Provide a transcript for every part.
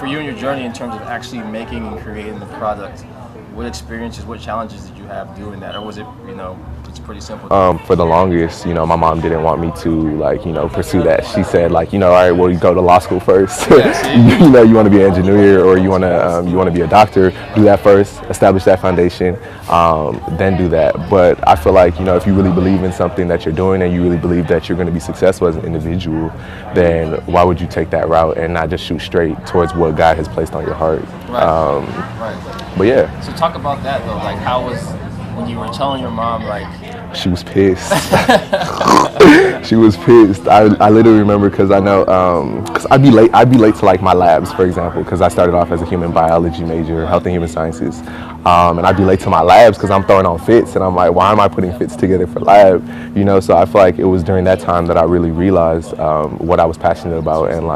for you and your journey in terms of actually making and creating the product, what experiences, what challenges did you have doing that, or was it, it's pretty simple? For the longest, my mom didn't want me to, pursue that. She said, all right, well, you go to law school first. You want to be an engineer or you want to be a doctor. Do that first, establish that foundation, then do that. But I feel like, if you really believe in something that you're doing and you really believe that you're going to be successful as an individual, then why would you take that route and not just shoot straight towards what God has placed on your heart? Right. But yeah. So talk about that though. Like, how was when you were telling your mom, like? She was pissed. She was pissed. I literally remember because I know, because I'd be late to like my labs, for example, because I started off as a human biology major, health and human sciences, and I'd be late to my labs because I'm throwing on fits, and I'm like, why am I putting fits together for lab? So I feel like it was during that time that I really realized what I was passionate about and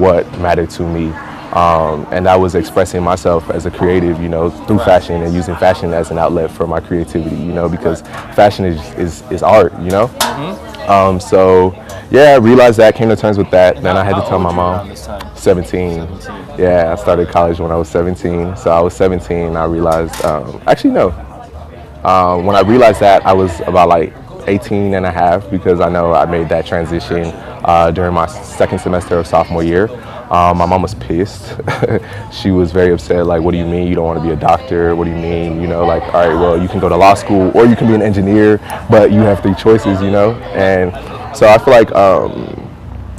what mattered to me. And I was expressing myself as a creative, through fashion and using fashion as an outlet for my creativity, because fashion is art, So yeah, I realized that, came to terms with that. Then I had to tell my mom. 17. Yeah, I started college when I was 17. So I was 17. I realized, actually no. When I realized that, I was about like 18 and a half, because I know I made that transition during my second semester of sophomore year. My mom was pissed. She was very upset, like, what do you mean you don't want to be a doctor? What do you mean, all right, well, you can go to law school or you can be an engineer, but you have three choices, And so I feel like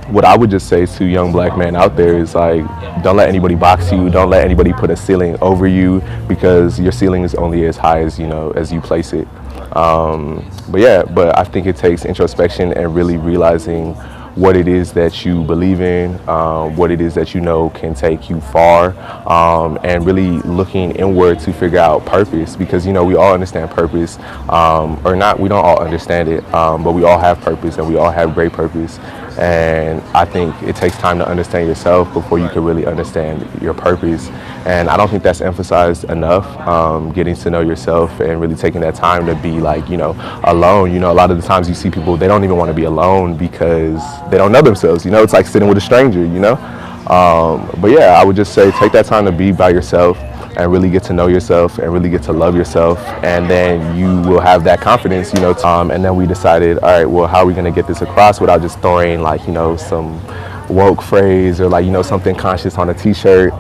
what I would just say to young black men out there is, like, don't let anybody box you. Don't let anybody put a ceiling over you, because your ceiling is only as high as, as you place it. But I think it takes introspection and really realizing what it is that you believe in, what it is that can take you far, and really looking inward to figure out purpose, because we all understand purpose, or not, we don't all understand it, but we all have purpose and we all have great purpose. And I think it takes time to understand yourself before you can really understand your purpose. And I don't think that's emphasized enough, getting to know yourself and really taking that time to be like, alone. A lot of the times you see people, they don't even want to be alone because they don't know themselves. It's like sitting with a stranger, But yeah, I would just say take that time to be by yourself and really get to know yourself and really get to love yourself, and then you will have that confidence, and then we decided, all right, well, how are we going to get this across without just throwing like, some woke phrase or like, something conscious on a t-shirt.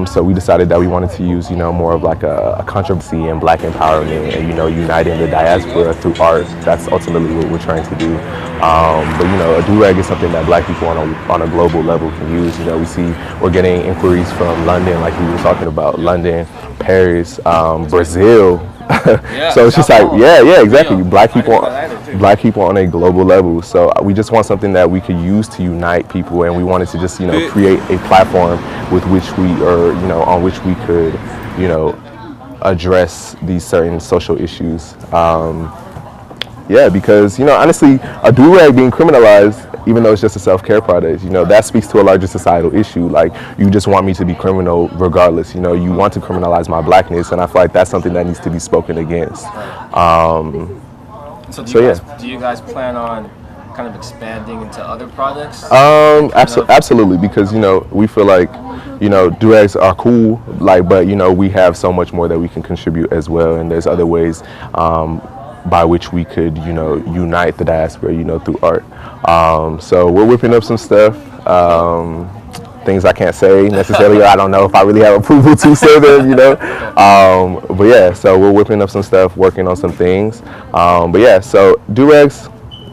So we decided that we wanted to use, more of like a controversy and black empowerment and, uniting the diaspora through art. That's ultimately what we're trying to do. But a durag is something that black people on a global level can use. We're getting inquiries from London, like we were talking about, London, Paris, Brazil. So it's just like, yeah, exactly. Black people on a global level. So we just want something that we could use to unite people, and we wanted to just, create a platform with which on which we could, address these certain social issues. Because, honestly, a durag being criminalized, even though it's just a self-care product, that speaks to a larger societal issue. Like, you just want me to be criminal regardless, you want to criminalize my blackness, and I feel like that's something that needs to be spoken against. So do you guys plan on kind of expanding into other products? Absolutely, because, we feel like, durags are cool, like, but, we have so much more that we can contribute as well, and there's other ways, by which we could, unite the diaspora, through art. So we're whipping up some stuff, things I can't say necessarily. I don't know if I really have approval to say them, But yeah, so we're whipping up some stuff, working on some things. But yeah, so durags,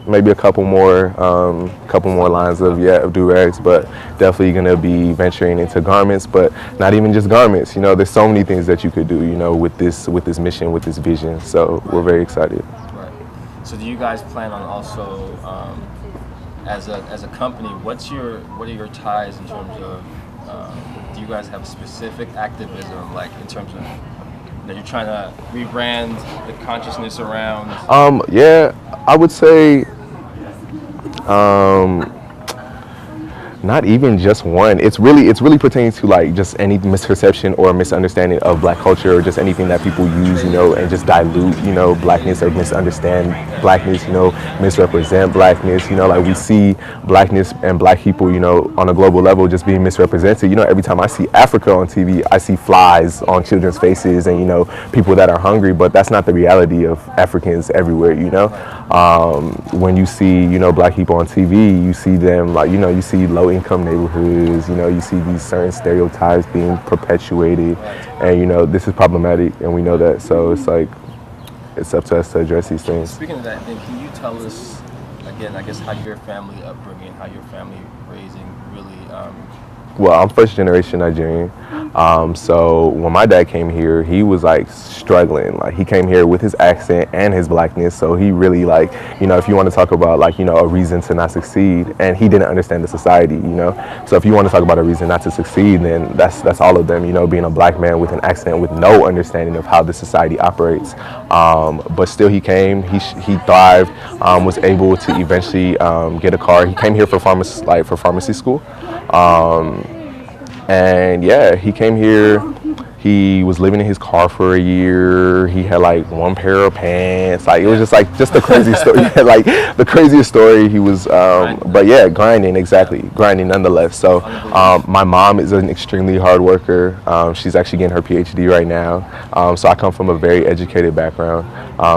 maybe a couple more lines of durags, but definitely gonna be venturing into garments, but not even just garments. There's so many things that you could do, with this mission, with this vision. So we're very excited. Right. So do you guys plan on also, as a company, what are your ties in terms of? Do you guys have specific activism, like in terms of that you're trying to rebrand the consciousness around? I would say Not even just one. It's really pertaining to like just any misperception or misunderstanding of black culture, or just anything that people use, and just dilute, blackness, or misunderstand blackness, misrepresent blackness. Like we see blackness and black people, on a global level just being misrepresented. Every time I see Africa on TV, I see flies on children's faces and, people that are hungry, but that's not the reality of Africans everywhere, when you see, black people on TV, you see them like, you see low income neighborhoods, you see these certain stereotypes being perpetuated, and, this is problematic, and we know that. So it's like, it's up to us to address these things. Speaking of that, then can you tell us, again, I guess, how your family upbringing, how your family raising really... Well, I'm first generation Nigerian. So when my dad came here, he was like struggling. Like he came here with his accent and his blackness. So he really like, if you want to talk about like, a reason to not succeed, and he didn't understand the society, So if you want to talk about a reason not to succeed, then that's all of them, being a black man with an accent with no understanding of how the society operates. But still he came, he thrived, was able to eventually get a car. He came here for pharmacy school. And yeah, he came here, he was living in his car for a year, he had like one pair of pants, like it was just a crazy story. Like the craziest story. He was but yeah, grinding nonetheless. So my mom is an extremely hard worker. She's actually getting her PhD right now. So I come from a very educated background.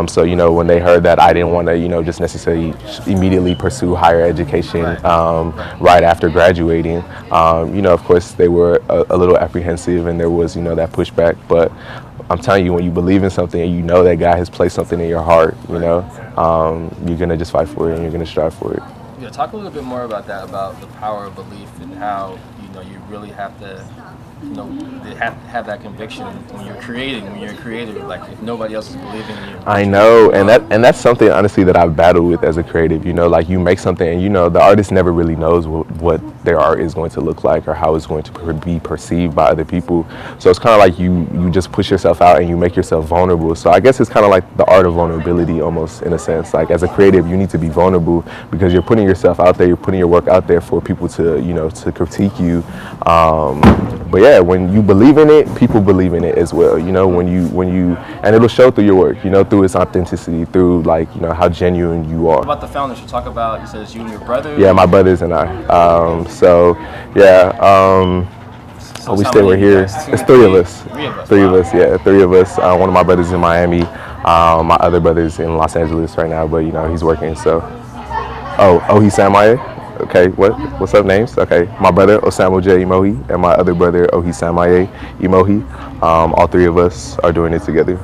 So when they heard that I didn't want to just necessarily immediately pursue higher education right after graduating, of course they were a little apprehensive, and there was that pushback. But I'm telling you, when you believe in something and that God has placed something in your heart, you're gonna just fight for it, and you're gonna strive for it. Yeah, talk a little bit more about that, about the power of belief, and how you really have to they have that conviction when you're creative, like if nobody else is believing in you. I know, and that's something honestly that I've battled with as a creative. Like you make something, and the artist never really knows what their art is going to look like or how it's going to be perceived by other people. So it's kind of like you just push yourself out and you make yourself vulnerable. So I guess it's kind of like the art of vulnerability, almost, in a sense. Like as a creative, you need to be vulnerable because you're putting yourself out there, you're putting your work out there for people to to critique you. But yeah, when you believe in it, people believe in it as well. When you, and it'll show through your work, through its authenticity, through like, how genuine you are. What about the founders? You talk about, you said it's you and your brother? Yeah, my brothers and I. So yeah, So we still were here. It's three of us. Three of us, yeah, three of us. One of my brothers in Miami. My other brother's in Los Angeles right now, but he's working. So, Oji Samaye. Okay, what's up, names? Okay, my brother Osamoje Imohi and my other brother Oji Samaye Imohi. All three of us are doing it together.